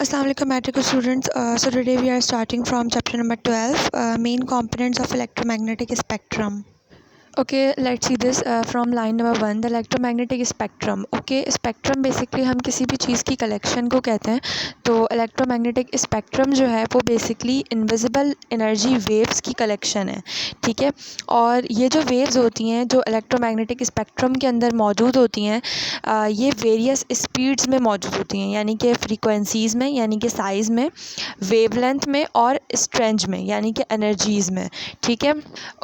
Assalamu alaikum medical students. So today we are starting from chapter number 12, main components of electromagnetic spectrum. Okay, let's see this from line number 1, the electromagnetic spectrum. Okay, spectrum basically हम किसी भी चीज़ की collection को कहते हैं. तो electromagnetic spectrum जो है वो basically invisible energy waves की कलेक्शन है. ठीक है, और ये जो waves होती हैं जो electromagnetic spectrum के अंदर मौजूद होती हैं, ये वेरियस स्पीड्स में मौजूद होती हैं, यानी कि फ्रीक्वेंसीज़ में, यानी कि साइज़ में, वेवलेंथ में और स्ट्रेंथ में, यानी कि एनर्जीज़ में. ठीक है.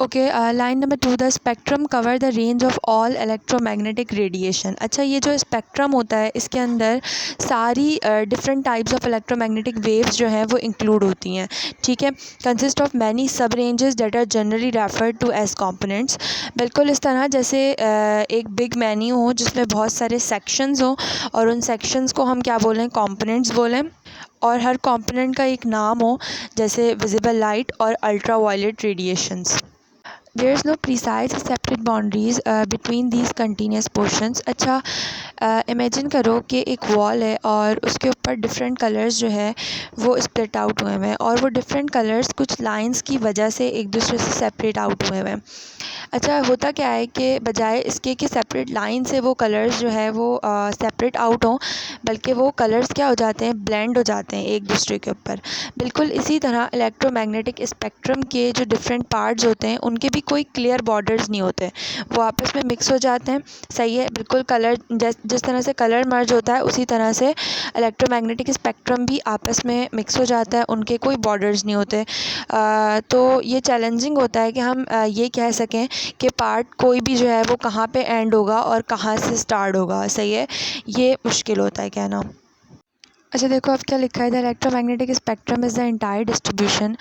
Okay, line number 2, the spectrum cover the range of all electromagnetic radiation. अच्छा, ये जो स्पेक्ट्रम होता है इसके अंदर सारी different types of electromagnetic waves जो हैं वो इंक्लूड होती हैं. ठीक है. Consist of many sub ranges that are generally referred to as components. बिल्कुल इस तरह जैसे एक बिग मेन्यू हो जिसमें बहुत सारे सेक्शंस हों और उन सेक्शंस को हम क्या बोलें, कंपोनेंट्स बोलें, और हर कंपोनेंट का एक नाम हो, जैसे विजिबल लाइट और ultraviolet radiations. There is no precise separate boundaries between these continuous portions. अच्छा, इमेजिन करो कि एक वॉल है और उसके ऊपर डिफरेंट कलर्स जो है वो स्प्लिट आउट हुए हुए हैं, और वो डिफरेंट कलर्स कुछ लाइंस की वजह से एक दूसरे से सेपरेट आउट हुए हुए हैं. अच्छा, होता क्या है कि बजाय इसके कि सेपरेट लाइन से वो कलर्स जो है वो सेपरेट आउट हों, बल्कि वो कलर्स क्या हो जाते हैं, ब्लेंड हो जाते हैं एक दूसरे के ऊपर. बिल्कुल इसी तरह इलेक्ट्रोमैग्नेटिक स्पेक्ट्रम के जो डिफरेंट पार्ट्स होते हैं उनके भी कोई क्लियर बॉर्डर्स नहीं होते, वो आपस में मिक्स हो जाते हैं. सही है, बिल्कुल कलर जिस तरह से कलर मर्ज होता है उसी तरह से इलेक्ट्रोमैग्नेटिक स्पेक्ट्रम भी आपस में मिक्स हो जाता है, उनके कोई बॉर्डर्स नहीं होते. तो ये चैलेंजिंग होता है कि हम ये कह सकें कि पार्ट कोई भी जो है वो कहाँ पे एंड होगा और कहाँ से स्टार्ट होगा. सही है, ये मुश्किल होता है कहना. अच्छा देखो अब क्या लिखा है, the electromagnetic spectrum is the entire distribution.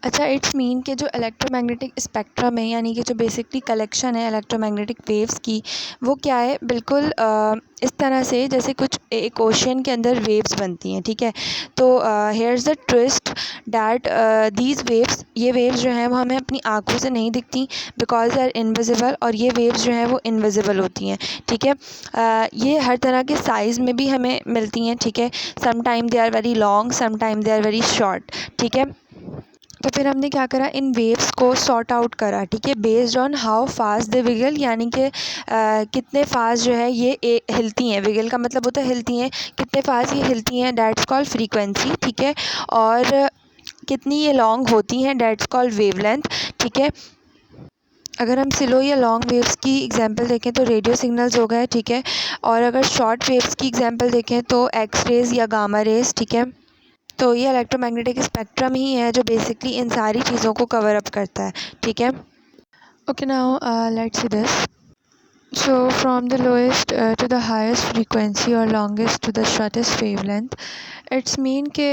अच्छा, इट्स मीन कि जो इलेक्ट्रोमैग्नेटिक स्पेक्ट्रम है, यानी कि जो बेसिकली कलेक्शन है इलेक्ट्रोमैग्नेटिक वेव्स की, वो क्या है, बिल्कुल इस तरह से जैसे कुछ एक ओशन के अंदर वेव्स बनती हैं. ठीक है, तो here is the twist that these waves, ये वेव्स जो हैं वो हमें अपनी आँखों से नहीं दिखती बिकॉज दे आर इनविजिबल, और ये वेव्स जो हैं वो इनविजिबल होती हैं. ठीक है, ये हर तरह के साइज़ में भी हमें मिलती हैं. ठीक है, sometime they are very long, sometime they are very short. ठीक है, तो फिर हमने क्या करा, इन वेव्स को सॉर्ट आउट करा. ठीक है, based on how fast they wiggle, यानी कि कितने फास्ट जो है ये हिलती हैं. विगल का मतलब होता है हिलती हैं, कितने फास्ट ये हिलती हैं, डैट्स कॉल्ड फ्रीक्वेंसी. ठीक है, और कितनी ये लॉन्ग होती हैं, डैट्स कॉल्ड वेवलेंथ. ठीक है, अगर हम स्लो या लॉन्ग वेव्स की एग्जांपल देखें तो रेडियो सिग्नल्स हो गए. ठीक है, और अगर शॉर्ट वेव्स की एग्जांपल देखें तो एक्स रेज़ या गामा रेज़. ठीक है, तो ये इलेक्ट्रोमैग्नेटिक स्पेक्ट्रम ही है जो बेसिकली इन सारी चीज़ों को कवर अप करता है. ठीक है. Okay, now let's see this. So from the lowest to the highest frequency or longest to the shortest wavelength, it's mean के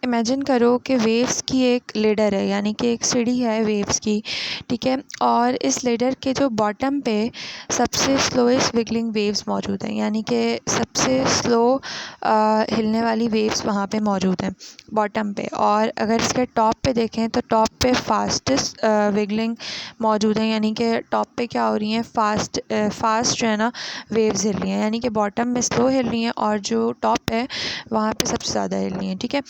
इमेजिन करो कि वेव्स की एक लेडर है, यानी कि एक सीढ़ी है वेव्स की. ठीक है, और इस लेडर के जो बॉटम पे सबसे स्लोएस्ट विगलिंग वेव्स मौजूद हैं, यानी कि सबसे स्लो हिलने वाली वेव्स वहाँ पे मौजूद हैं बॉटम पे. और अगर इसके टॉप पे देखें तो टॉप पे फास्टेस्ट विगलिंग मौजूद है, यानी कि टॉप पे क्या हो रही हैं, फास्ट जो है ना वेव्स हिल रही हैं, यानी कि बॉटम में स्लो हिल रही हैं और जो टॉप है वहाँ पे सबसे ज़्यादा हिल रही हैं. ठीक है,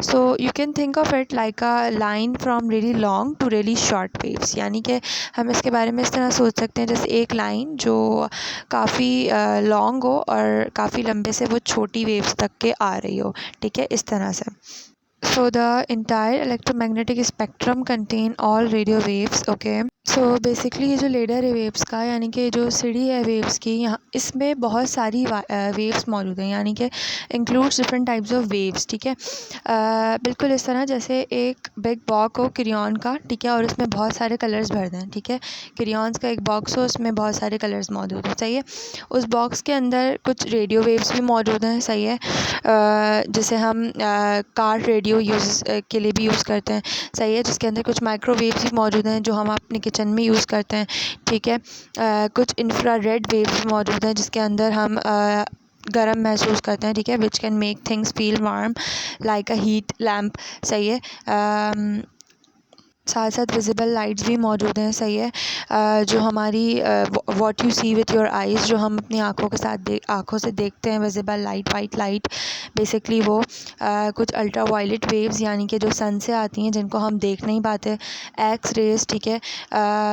so you can think of it like a line from really long to really short waves, यानी कि हम इसके बारे में इस तरह सोच सकते हैं जैसे एक लाइन जो काफ़ी लॉन्ग हो और काफ़ी लंबे से वो छोटी वेव्स तक के आ रही हो. ठीक है, इस तरह से. So the entire electromagnetic spectrum contain all radio waves. Okay, so basically ये जो लेडर है वेव्स का, यानी कि जो सीढ़ी है वेव्स की, यहाँ इसमें बहुत सारी वेव्स मौजूद हैं, यानी कि includes different types of waves. ठीक है, बिल्कुल इस तरह जैसे एक बिग बॉक्स हो क्रेयॉन का. ठीक है, और इसमें बहुत सारे कलर्स भर दें. ठीक है, क्रेयॉन्स का एक बॉक्स हो, उसमें बहुत सारे कलर्स मौजूद हो. सही है, उस बॉक्स के अंदर कुछ रेडियो वेव्स भी मौजूद हैं. सही है, जिसे हम कार रेडियो यूज़ के लिए भी यूज़ करते हैं. सही है, जिसके अंदर कुछ माइक्रोवेव्स भी मौजूद हैं जो हम अपने किचन में यूज़ करते हैं. ठीक है, कुछ इंफ्रारेड वेव्स मौजूद हैं जिसके अंदर हम गर्म महसूस करते हैं. ठीक है, which can make things feel warm like a heat lamp. सही है, साथ साथ विजिबल लाइट्स भी मौजूद हैं, सही है। जो हमारी what you see with your eyes, जो हम अपनी आँखों के साथ आँखों से देखते हैं, visible light, white light basically वो कुछ अल्ट्रा वायलेट वेव्स यानी कि जो सन से आती हैं जिनको हम देख नहीं पाते, एक्स रेज, ठीक है,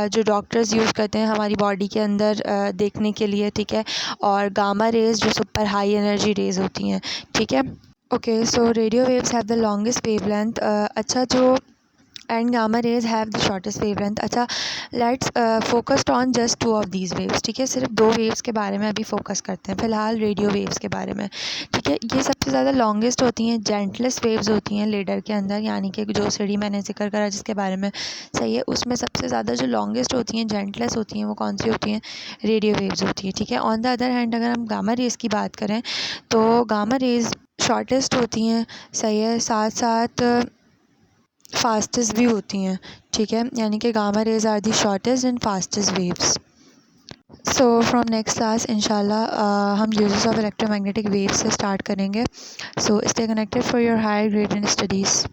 जो डॉक्टर्स यूज़ करते हैं हमारी बॉडी के अंदर देखने के लिए, ठीक है, और गामा रेज जो सुपर हाई एनर्जी रेज होती हैं, ठीक है। Okay, so radio waves have the longest wavelength, अच्छा, जो and gamma rays have the shortest wavelength. अच्छा, let's focused on just two of these waves, ठीक है, सिर्फ दो वेव्स के बारे में अभी फोकस करते हैं फ़िलहाल, रेडियो वेव्स के बारे में, ठीक है। ये सबसे ज़्यादा लॉन्गेस्ट होती हैं, जेंटलेस्ट वेव्स होती हैं लेडर के अंदर, यानी कि जो सीढ़ी मैंने जिक्र करा जिसके बारे में, सही है, उसमें सबसे ज़्यादा जो लॉन्गेस्ट होती हैं, जेंटलेस्ट होती हैं, वो कौन सी होती हैं? रेडियो वेव्स होती हैं, ठीक है। ऑन द अदर हैंड अगर हम गामा रेज की बात करें तो गामा रेज शॉर्टेस्ट होती हैं, सही है, साथ साथ फास्टेस्ट भी होती हैं, ठीक है, यानी कि gamma rays are the shortest and fastest waves. So from next class इंशाल्लाह हम यूजेस ऑफ इलेक्ट्रोमैग्नेटिक वेव्स से स्टार्ट करेंगे। So stay connected for your higher grade in studies.